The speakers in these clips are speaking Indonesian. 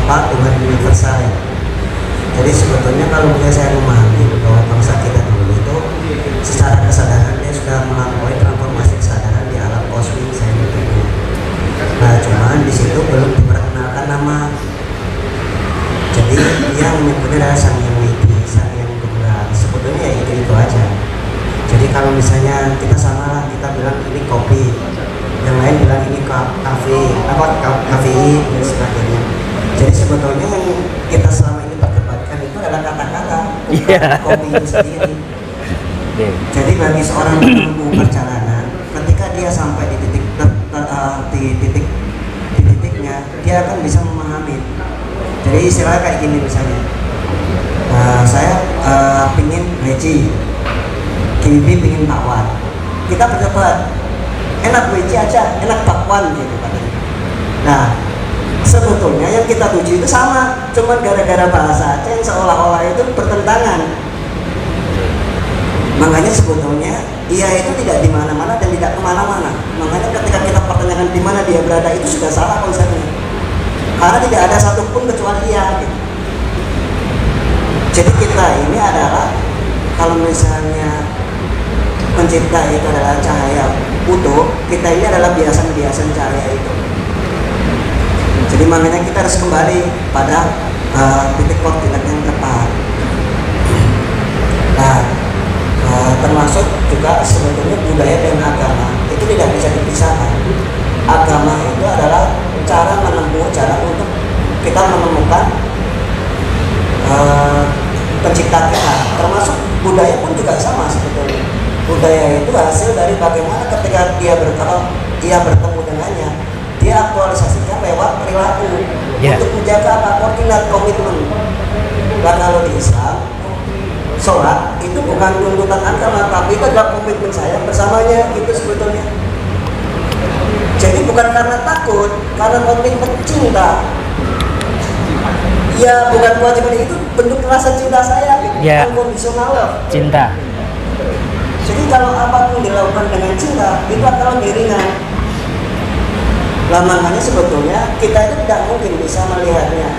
Tuhan universal ya. Jadi sebetulnya kalau misalnya saya memahami bahwa bangsa kita dulu itu secara kesadaran dia sudah melampaui transformasi kesadaran di alam kosmik saya menyebutnya. Nah cuman di situ belum diperkenalkan nama. Jadi dia menyebutnya adalah Sang Yang Widi, Sang Yang Tunggal. Sebetulnya ya itu aja. Jadi kalau misalnya kita samalah, kita bilang ini kopi, yang lain bilang ini kafe, kafein dan sebagainya. Jadi sebetulnya yang kita selama ini perdebatkan itu adalah kata-kata, bukan kopi itu sendiri. Jadi bagi seorang penempuh perjalanan, ketika dia sampai di titiknya, dia akan bisa memahami. Jadi istilahnya kayak gini misalnya, saya pingin Reci, Kibi pingin bakwan. Kita berdebat, enak Reci aja, enak bakwan gitu katanya. Nah, sebetulnya yang kita tuju itu sama, cuman gara-gara bahasa aja yang seolah-olah itu bertentangan. Makanya sebetulnya ia itu tidak di mana-mana dan tidak kemana-mana. Makanya ketika kita pertanyakan di mana dia berada itu sudah salah konsepnya. Karena tidak ada satupun kecuali ia. Gitu. Jadi kita ini adalah kalau misalnya pencipta itu adalah cahaya utuh, kita ini adalah biasan-biasan cahaya itu. Jadi makanya kita harus kembali pada titik koordinat yang tepat. Nah, termasuk juga sebetulnya budaya dan agama itu tidak bisa dipisahkan. Agama itu adalah cara menempuh jalan untuk kita menemukan pencipta kita. Termasuk budaya pun juga sama sebetulnya. Budaya itu hasil dari bagaimana ketika dia bertemu dengannya, dia aktualisasikan lewat perilaku untuk menjaga koordinat komitmen. Dan kalau di Islam, sholat itu bukan tuntutan agama, tapi itu adalah komitmen saya bersamanya itu sebetulnya. Jadi bukan karena takut, karena komitmen cinta. Ya bukan kewajiban, itu bentuk rasa cinta saya, unconditional love. Cinta. Jadi kalau apapun dilakukan dengan cinta, itu akan lebih ringan. Lah makanya sebetulnya kita itu tidak mungkin bisa melihatnya.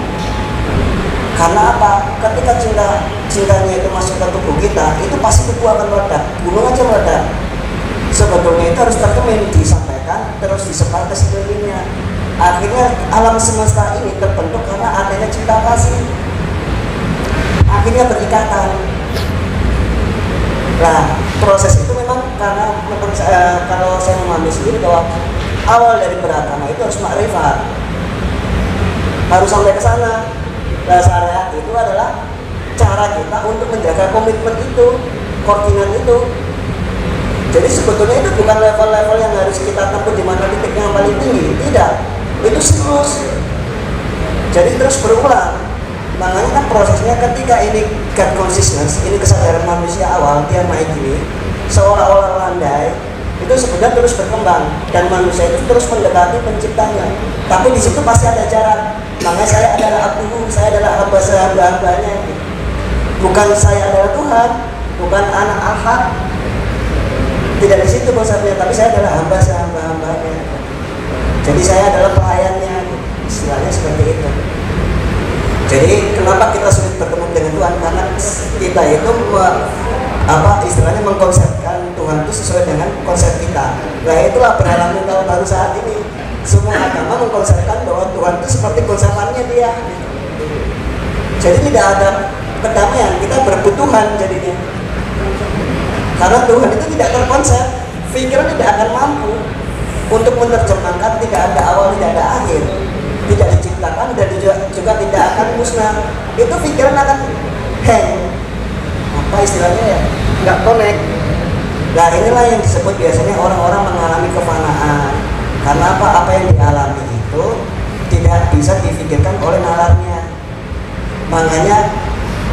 Karena apa? Ketika cintanya itu masuk ke tubuh kita, itu pasti tubuh akan meledak, gunung aja meledak. Sebetulnya itu harus terkemin, disampaikan, terus disebar ke sekelilingnya. Akhirnya alam semesta ini terbentuk karena adanya cinta kasih. Akhirnya berikatan. Nah, proses itu memang karena menurut saya, kalau saya memahami sendiri bahwa awal dari beragama itu harus makrifat, harus sampai ke sana. Nah, syariat itu adalah cara kita untuk menjaga komitmen itu, koordinat itu. Jadi sebetulnya itu bukan level-level yang harus kita tempuh di mana titik yang paling tinggi, tidak. Itu siklus. Jadi terus berulang. Makanya kan prosesnya ketika ini God consciousness, ini kesadaran manusia awal, dia naik gini, seolah-olah landai, itu sebenarnya terus berkembang dan manusia itu terus mendekati penciptanya. Tapi di situ pasti ada jarak. Makanya saya adalah abduhu, saya adalah hamba-hambanya. Bukan saya adalah Tuhan, bukan anak ahad. Tidak di situ konsepnya, tapi saya adalah hamba-hambanya. Jadi saya adalah pelayannya, istilahnya seperti itu. Jadi kenapa kita sulit bertemu dengan Tuhan? Karena kita itu istilahnya mengkonsepkan Tuhan itu sesuai dengan konsep kita. Nah itulah berhalangan tahun baru saat ini. Semua agama mengkonsepkan bahwa Tuhan itu seperti konsepannya dia. Jadi tidak ada kedamaian, kita berebut Tuhan jadinya. Karena Tuhan itu tidak terkonsep, pikiran tidak akan mampu untuk menerjemahkan tidak ada awal, tidak ada akhir, tidak diciptakan dan juga tidak akan musnah. Itu pikiran akan hang, apa istilahnya ya, nggak connect. Nah inilah yang disebut biasanya orang-orang mengalami kefanaan. Karena apa yang dialami itu tidak bisa difikirkan oleh nalarnya. Makanya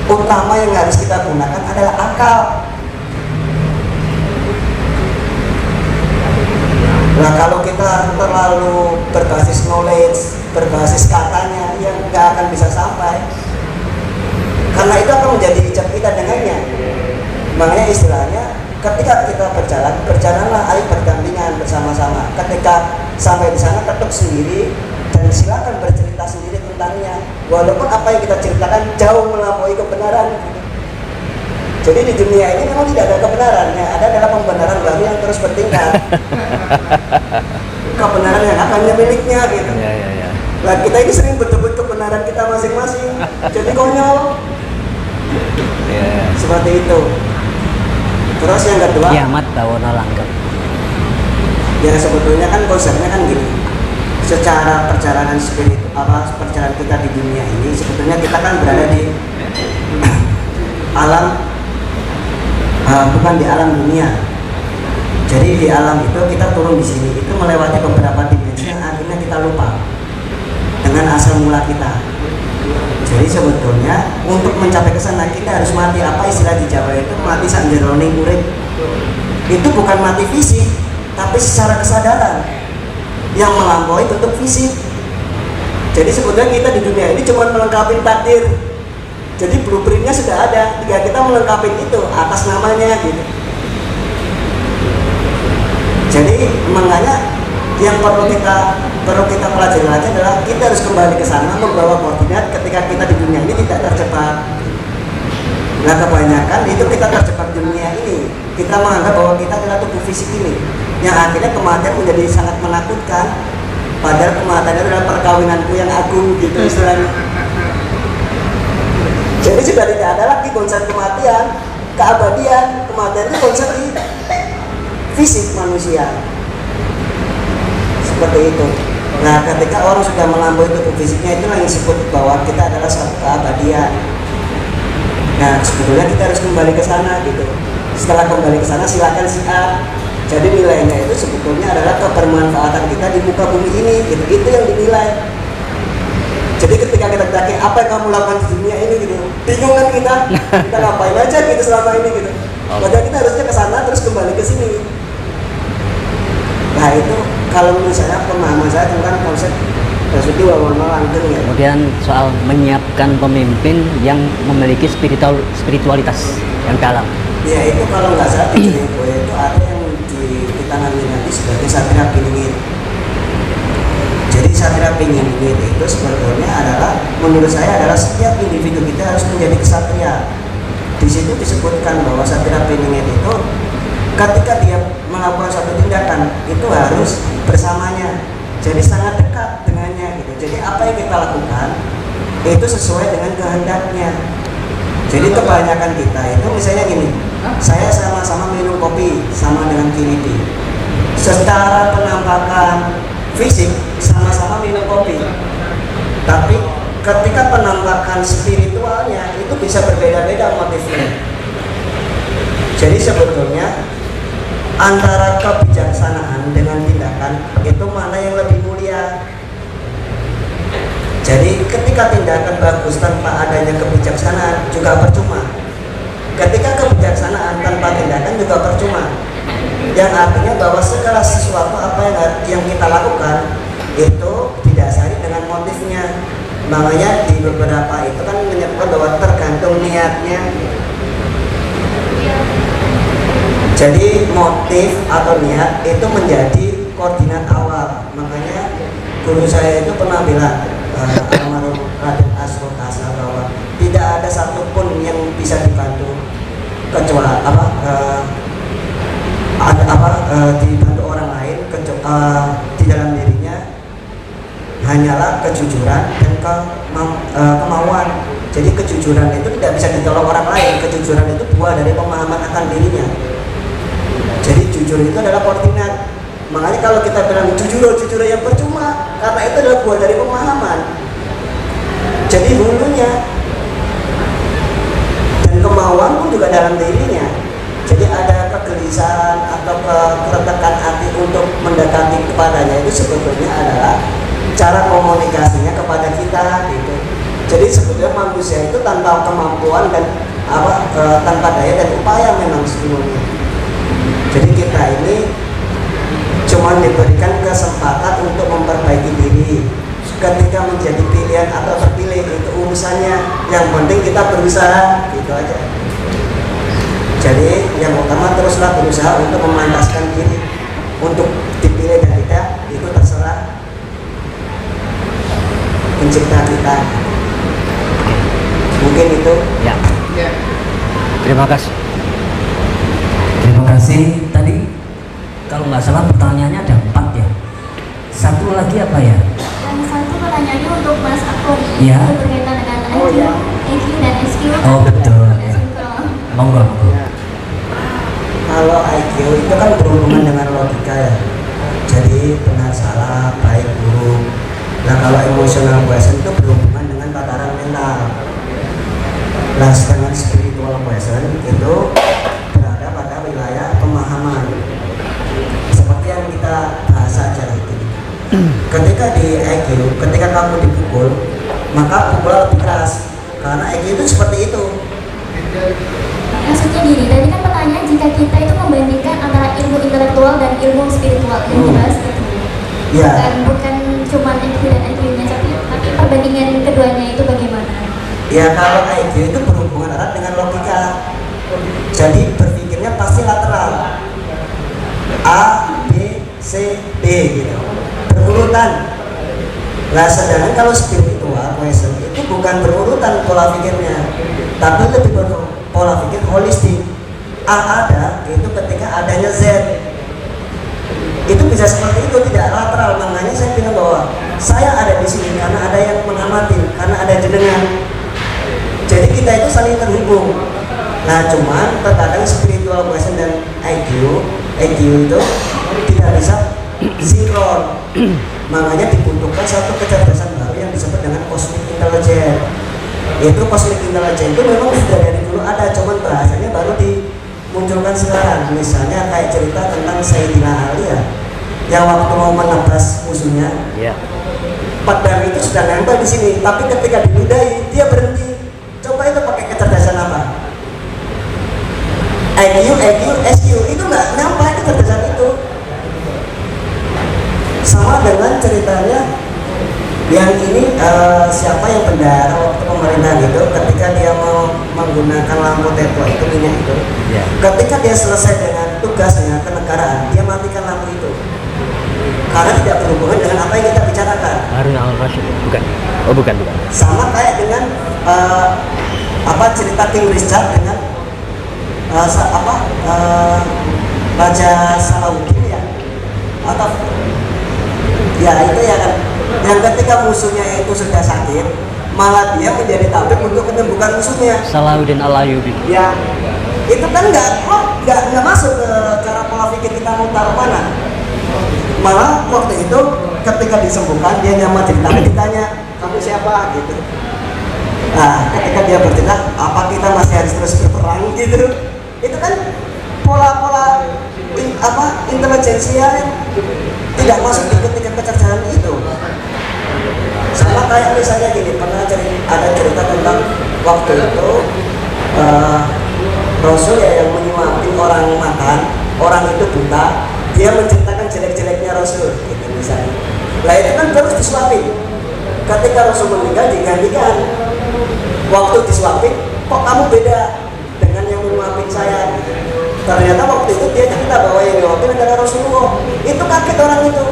utama yang harus kita gunakan adalah akal. Nah kalau kita terlalu berbasis knowledge, berbasis katanya, yang nggak akan bisa sampai. Karena itu akan menjadi hijab kita dengannya. Makanya istilahnya, ketika kita berjalanlah ayo berdampingan bersama-sama. Ketika sampai di sana ketuk sendiri dan silakan bercerita sendiri tentangnya, walaupun apa yang kita ceritakan jauh melampaui kebenaran. Jadi di dunia ini memang tidak ada kebenaran, yang ada adalah pembenaran baru yang terus bertingkat. Kebenaran yang akannya miliknya gitu. Ya. Nah, kita ini sering berebut kebenaran kita masing-masing, jadi konyol. Ya. Seperti itu. Terus yang kedua, Kiamat bawono langgeng. ya sebetulnya kan konsepnya kan gini. Secara perjalanan perjalanan kita di dunia ini, sebetulnya kita kan berada di alam, bukan di alam dunia. Jadi di alam itu kita turun di sini itu melewati beberapa dimensi yang akhirnya kita lupa dengan asal mula kita. Jadi sebetulnya untuk mencapai ke sana kita harus mati, apa istilah di Jawa itu, mati sak jerone urip. Itu bukan mati fisik, tapi secara kesadaran yang melampaui bentuk fisik. Jadi sebetulnya kita di dunia ini cuma melengkapi takdir. Jadi blueprintnya sudah ada, tinggal kita melengkapi itu atas namanya gitu. Jadi makanya yang perlu kita pelajari lagi adalah kita harus kembali ke sana membawa koordinat ketika kita di dunia ini tidak terjebak. Nah kebanyakan itu kita terjebak di dunia ini, kita menganggap bahwa kita adalah tubuh fisik ini, yang akhirnya kematian menjadi sangat menakutkan. Padahal kematian adalah perkawinanku yang agung gitu istilahnya. Jadi sudah tidak ada lagi konsep kematian, keabadian. Kematian itu konsep di fisik manusia. Seperti itu. Nah, ketika orang sudah melampaui tubuh fisiknya, itulah yang disebut bahwa kita adalah satu keabadian. Nah, sebetulnya kita harus kembali ke sana gitu. Setelah kembali ke sana, silakan siap. Jadi nilainya itu sebetulnya adalah kebermanfaatan kita di muka bumi ini. Gitu. Itu yang dinilai. Jadi ketika kita tanya apa yang kamu lakukan di dunia ini gitu, bingung kan kita ngapain aja gitu selama ini gitu. Padahal kita harusnya ke sana terus kembali ke sini. Nah itu kalau menurut saya pemahaman saya tentang konsep Basuki Wawono Langgeng ya. Kemudian soal menyiapkan pemimpin yang memiliki spiritualitas yang dalam. Ya itu kalau nggak salah di Joyoboyo itu ada yang ditangani nanti sebagai Satria Piningit. Jadi Satria Piningit itu sebetulnya adalah, menurut saya adalah setiap individu kita harus menjadi kesatria. Di situ disebutkan bahwa Satria Piningit itu ketika dia melakukan suatu tindakan itu harus bersamanya, jadi sangat dekat dengannya gitu. Jadi apa yang kita lakukan itu sesuai dengan kehendaknya. Jadi kebanyakan kita itu misalnya gini, saya sama-sama minum kopi sama dengan Kinipi, secara penampakan fisik sama-sama minum kopi, tapi ketika penampakan spiritualnya itu bisa berbeda-beda motifnya. Jadi sebetulnya antara kebijaksanaan dengan tindakan itu mana yang lebih mulia. Jadi ketika tindakan bagus tanpa adanya kebijaksanaan juga percuma. Ketika kebijaksanaan tanpa tindakan juga percuma. Yang artinya bahwa segala sesuatu apa yang kita lakukan itu didasari dengan motifnya. Makanya di beberapa itu kan menyebutkan bahwa tergantung niatnya. Jadi motif atau niat itu menjadi koordinat awal. Makanya guru saya itu pernah bilang, almarhum Raden Asrotasa, bahwa tidak ada satupun yang bisa dibantu kecuali dibantu orang lain di dalam dirinya hanyalah kejujuran dan kemauan. Jadi kejujuran itu tidak bisa ditolong orang lain. Kejujuran itu buah dari pemahaman akan dirinya. Jadi jujur itu adalah koordinat. Makanya kalau kita bilang jujur yang percuma, karena itu adalah buah dari pemahaman. Jadi hulunya dan kemauan pun juga dalam dirinya. Jadi ada kegelisahan atau keretakan hati untuk mendekati kepadanya, itu sebetulnya adalah cara komunikasinya kepada kita gitu. Jadi sebetulnya manusia itu tanpa kemampuan dan tanpa daya dan upaya memang sebenarnya. Jadi kita ini cuma diberikan kesempatan untuk memperbaiki diri. Ketika menjadi pilihan atau terpilih itu urusannya. Yang penting kita berusaha, gitu aja. Jadi yang utama teruslah berusaha untuk memantaskan diri untuk dipilih dan tidak itu terserah. pencipta kita. Mungkin itu. Ya. Terima kasih. Terima kasih. Tadi kalau nggak salah pertanyaannya ada 4 ya. Satu lagi apa ya? Yang satu pertanyaannya untuk Mas Akun. Iya. Itu berkaitan dengan IQ, iya. EQ dan SQ. Oh, betul. Ya. Monggo. Kalau IQ itu kan berhubungan dengan logika ya. Jadi benar salah, baik buruk. Nah kalau emotional quotient itu berhubungan dengan tataran mental. Nah sedangkan spiritual quotient itu berada pada wilayah pemahaman. Seperti yang kita bahas saja itu. Ketika di IQ, ketika kamu dipukul, maka pukulan lebih keras. Karena IQ itu seperti itu. Maksudnya gini, tadi kan pertanyaan jika kita itu membandingkan antara ilmu intelektual dan ilmu spiritual yang dibahas itu. Iya. Bukan cuma EQ dan IQ-nya, tapi perbandingan keduanya itu bagaimana? Ya kalau IQ itu berhubungan erat dengan logika. Jadi berpikirnya pasti lateral. A, B, C, D gitu. Berurutan. Nah sedangkan kalau spiritual quotient itu bukan berurutan pola pikirnya, tapi lebih pola pikir holistik. A ada itu ketika adanya Z. Itu bisa seperti itu, tidak lateral. Makanya saya bilang bahwa saya ada di sini karena ada yang mengamati, karena ada jenengan. Jadi kita itu saling terhubung. Nah cuman terkadang spiritual quotient dan IQ itu tidak bisa sinkron. Makanya dibutuhkan satu kecerdasan baru yang disebut dengan cosmic intelligence. Yaitu cosmic intelligence itu memang sudah dari dulu ada, cuman bahasanya baru dimunculkan sekarang. Misalnya kayak cerita tentang Sayyidina Ali ya, yang waktu mau menebas musuhnya, Ya. pedang itu sudah nempel di sini, tapi ketika diludahi dia berhenti. Coba itu pakai kecerdasan apa? IQ, SQ itu nggak nyampe kecerdasan itu. Sama dengan ceritanya yang ini siapa yang bendara waktu pemerintahan itu, ketika dia mau menggunakan lampu teplok itu minyak itu, Ya. ketika dia selesai dengan tugasnya kenegaraan, dia matikan lampu itu karena tidak berhubungan dengan apa yang kita bicarakan. Harun al-Rashid. Bukan. Oh, bukan. Sama kayak dengan cerita King Richard dengan Raja Salahuddin ya, atau ya itu ya kan, yang ketika musuhnya itu sudah sakit malah dia menjadi tabib untuk menyembuhkan musuhnya. Salahuddin al-Ayyubi. Ya itu kan nggak masuk ke cara pola pikir kita mau taruh mana. Malah waktu itu ketika disembuhkan dia nyamar jadi tabib, ditanya kamu siapa gitu. Nah ketika dia bercerita apa kita masih harus terus berperang gitu, itu kan pola-pola intelijensia tidak masuk di tingkat kecerdasan itu. Sama kayak misalnya gini, pernah ada cerita tentang waktu itu Rasul ya yang menyuapin orang makan, orang itu buta, dia menceritakan jelek-jeleknya Rasul gitu misalnya. Nah itu kan terus disuapin. Ketika Rasul meninggal digantikan, waktu disuapin kok kamu beda dengan yang menyuapin saya. Ternyata waktu itu dia cerita bahwa yang nyuapin adalah Rasulullah. Itu kaget orang itu.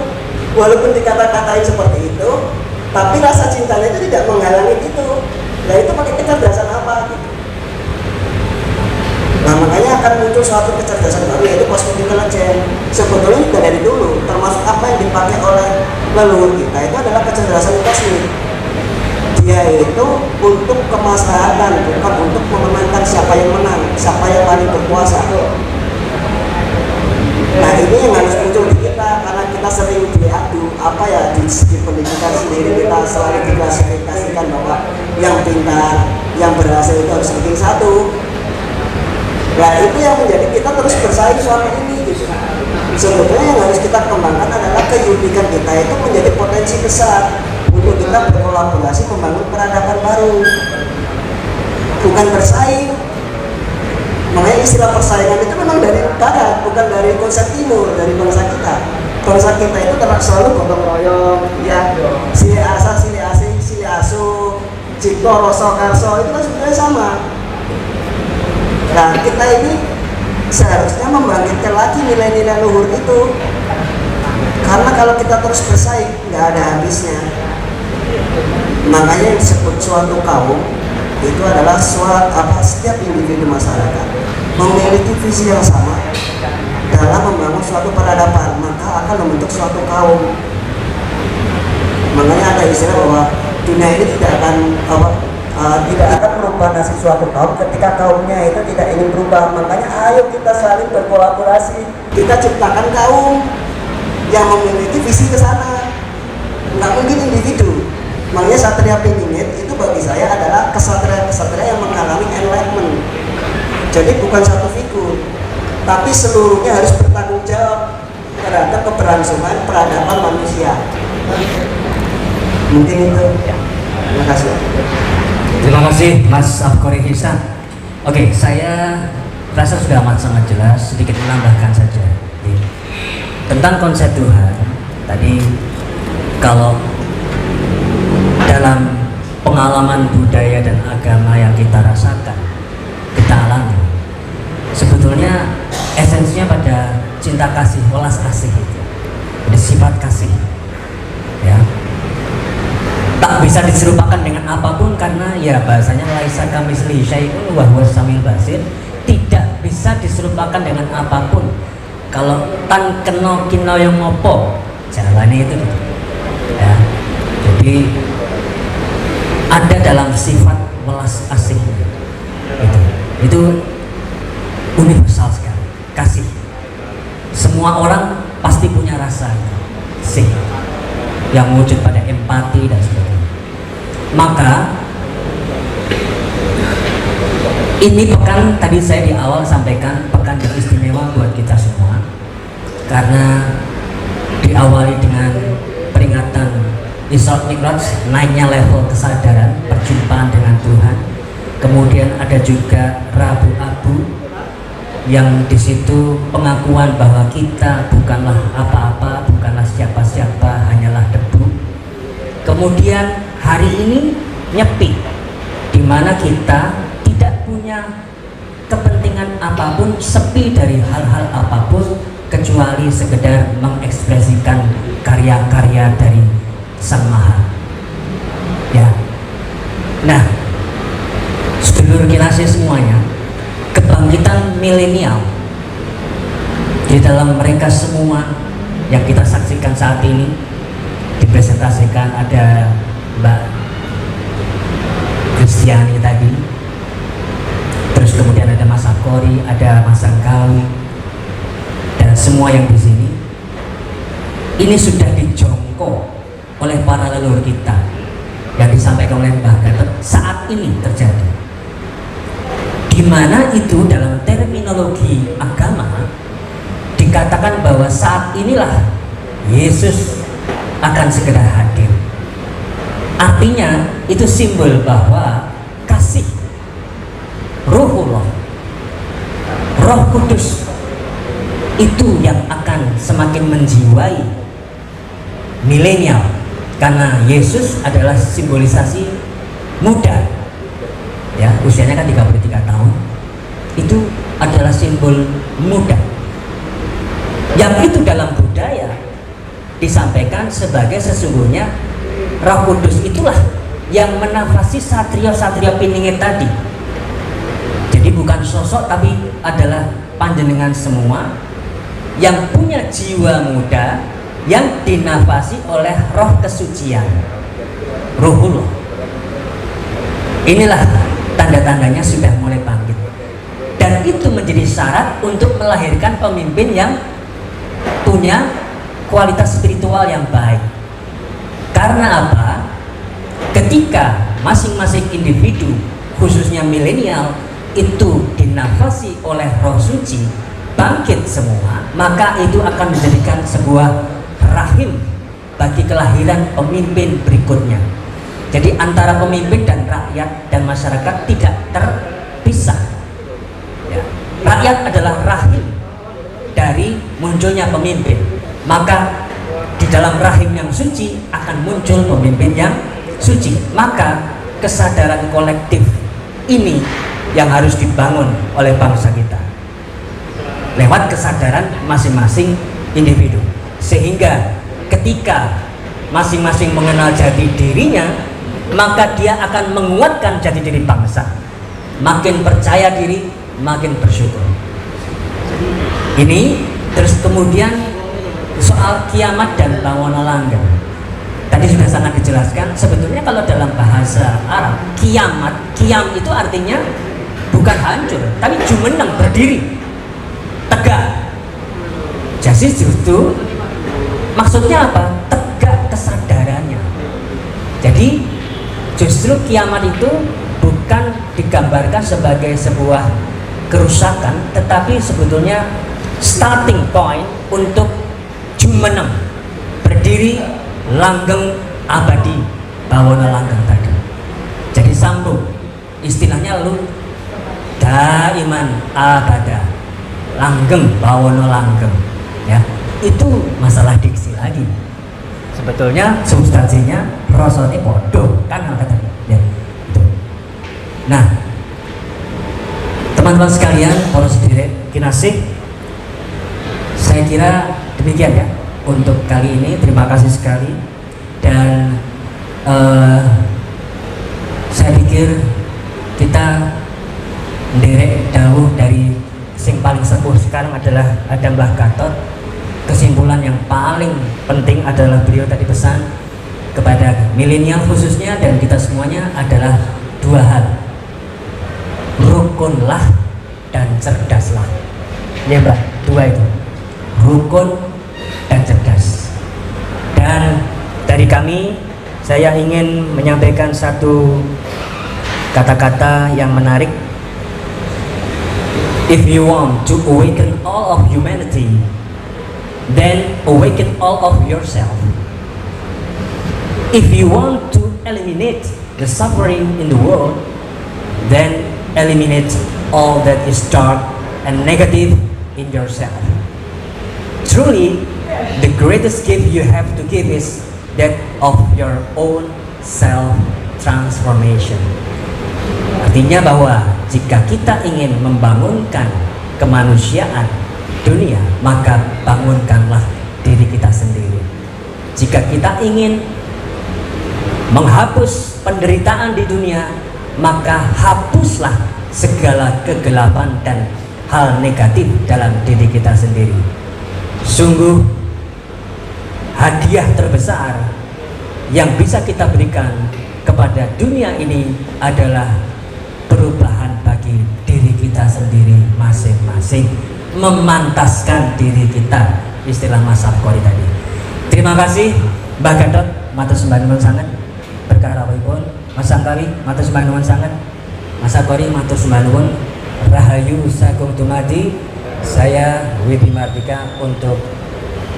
Walaupun dikata-katain seperti itu, tapi rasa cintanya itu tidak menghalangi itu. Nah itu pakai kecerdasan apa gitu. Nah makanya akan muncul suatu kecerdasan baru, yaitu cosmic intelligence. Sebetulnya sudah dari dulu, termasuk apa yang dipakai oleh leluhur kita itu adalah kecerdasan kosmik. Dia itu untuk kemaslahatan, bukan untuk memenangkan siapa yang menang, siapa yang paling berkuasa. Nah ini yang harus muncul di kita, karena kita sering diadu di segi pendidikan sendiri kita selalu diklasifikasikan bahwa yang pintar, yang berhasil itu harus ranking 1. Nah itu yang menjadi kita terus bersaing selama ini gitu. Sebetulnya yang harus kita kembangkan adalah keunikan kita itu menjadi potensi besar untuk kita berkolaborasi membangun peradaban baru, bukan bersaing. Makanya istilah persaingan itu memang dari barat, bukan dari konsep timur, dari bangsa kita. Bangsa kita itu telah selalu gotong royong, ya, sili asa, sili asing, sili asu, cipto, roso, karso, itu kan sebenarnya sama. Nah kita ini seharusnya membangkitkan lagi nilai-nilai luhur itu, karena kalau kita terus bersaing nggak ada habisnya. Makanya yang disebut suatu kaum itu adalah setiap individu masyarakat memiliki visi yang sama dalam membangun suatu peradaban, maka akan membentuk suatu kaum. Makanya ada istilah bahwa dunia ini tidak akan merubah nasib suatu kaum ketika kaumnya itu tidak ingin berubah. Makanya ayo kita saling berkolaborasi, kita ciptakan kaum yang memiliki visi ke sana. Nggak mungkin individu. Makanya Satria Piningit itu bagi saya adalah kesatria-kesatria yang mengalami enlightenment. Jadi bukan satu figur, tapi seluruhnya harus bertanggung jawab terhadap keberlangsungan peradaban manusia. Mungkin itu. Terima kasih. Terima kasih Mas Afkori Hisan. Oke, saya rasa sudah amat sangat jelas, sedikit menambahkan saja. Tentang konsep Tuhan, tadi kalau dalam pengalaman budaya dan agama yang kita rasakan, kita alami, sebetulnya esensinya pada cinta kasih, welas asih itu, ada sifat kasih, ya. Tak bisa diserupakan dengan apapun karena ya bahasanya laisa kamitslihi syai'un wa huwas samiul basir, tidak bisa diserupakan dengan apapun. Kalau tan kena kina yang ngopo jalannya itu gitu. Ya. Jadi ada dalam sifat welas asih itu universal sekali, kasih. Semua orang pasti punya rasa sih yang wujud pada empati dan sebagainya. Maka ini pekan tadi saya di awal sampaikan pekan yang istimewa buat kita semua karena diawali dengan peringatan Isra Mi'raj, naiknya level kesadaran, perjumpaan dengan Tuhan. Kemudian ada juga Rabu Abu yang di situ pengakuan bahwa kita bukanlah apa-apa, bukanlah siapa-siapa, hanyalah debu. Kemudian hari ini Nyepi, di mana kita tidak punya kepentingan apapun, sepi dari hal-hal apapun kecuali sekedar mengekspresikan karya-karya dari Sang Maha. Ya. Nah, sedulur kinasih semuanya, kebangkitan milenial di dalam mereka semua yang kita saksikan saat ini dipresentasikan, ada Mbak Kristiani tadi, terus kemudian ada Mas Afkori, ada Mas Angkawi, dan semua yang di sini ini sudah dijongkok oleh para leluhur kita yang disampaikan oleh Mbah Gatot saat ini terjadi, di mana itu dalam terminologi agama dikatakan bahwa saat inilah Yesus akan segera hadir. Artinya itu simbol bahwa kasih Ruhullah, Roh Kudus itu yang akan semakin menjiwai milenial, karena Yesus adalah simbolisasi muda, ya, usianya kan 33 tahun, itu adalah simbol muda yang itu dalam budaya disampaikan sebagai sesungguhnya Roh Kudus itulah yang menafasi satria-satria Piningit tadi. Jadi bukan sosok tapi adalah panjenengan semua yang punya jiwa muda yang dinafasi oleh roh kesucian, Ruhullah. Inilah tanda-tandanya sudah mulai bangkit, dan itu menjadi syarat untuk melahirkan pemimpin yang punya kualitas spiritual yang baik. Karena apa? Ketika masing-masing individu, khususnya milenial, itu dinafasi oleh roh suci, bangkit semua, maka itu akan menjadikan sebuah rahim bagi kelahiran pemimpin berikutnya. Jadi antara pemimpin dan rakyat dan masyarakat tidak terpisah, ya. Rakyat adalah rahim dari munculnya pemimpin, maka di dalam rahim yang suci akan muncul pemimpin yang suci. Maka kesadaran kolektif ini yang harus dibangun oleh bangsa kita lewat kesadaran masing-masing individu, sehingga ketika masing-masing mengenal jati dirinya, maka dia akan menguatkan jati diri bangsa. Makin percaya diri, makin bersyukur. Ini terus kemudian soal kiamat dan bawana langgeng. Tadi sudah sangat dijelaskan. Sebetulnya kalau dalam bahasa Arab, kiamat, kiam itu artinya bukan hancur, tapi jumeneng, berdiri, tegak. Jadi justru maksudnya apa? Tegak kesadarannya. Jadi justru kiamat itu bukan digambarkan sebagai sebuah kerusakan, tetapi sebetulnya starting point untuk jumeneng, berdiri, langgeng, abadi, bawana langgeng tadi. Jadi sambung, istilahnya lu daiman abada, langgeng, bawana langgeng, ya. Itu masalah diksi lagi. Sebetulnya substansinya rasanya bodoh kan kata ya. Itu. Nah, teman-teman sekalian, para sederek kinasih, saya kira demikian ya untuk kali ini. Terima kasih sekali, dan saya pikir kita nderek dawuh dari sing paling sepuh sekarang adalah ada Mbah Gatot. Kesimpulan yang paling penting adalah beliau tadi pesan kepada milenial khususnya dan kita semuanya adalah dua hal: rukunlah dan cerdaslah. Ya Mbak, dua itu, rukun dan cerdas. Dan dari kami, saya ingin menyampaikan satu kata-kata yang menarik. If you want to awaken all of humanity, then awaken all of yourself. If you want to eliminate the suffering in the world, then eliminate all that is dark and negative in yourself. Truly, the greatest gift you have to give is that of your own self-transformation. Artinya bahwa jika kita ingin membangunkan kemanusiaan dunia, maka bangunkanlah diri kita sendiri. Jika kita ingin menghapus penderitaan di dunia, maka hapuslah segala kegelapan dan hal negatif dalam diri kita sendiri. Sungguh hadiah terbesar yang bisa kita berikan kepada dunia ini adalah perubahan bagi diri kita sendiri masing-masing, memantaskan diri kita, istilah Mas Sarkori tadi. Terima kasih Mbak Gatot, matur sembah nuwun sanget. Berkah rawuhipun Mas Sangkali, matur sembah nuwun sanget. Mas Sarkori, matur sembah nuwun. Rahayu Sagung Dumadi. Saya Wibi Mardika untuk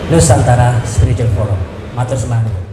Nusantara Spiritual Forum. Matur sembah nuwun.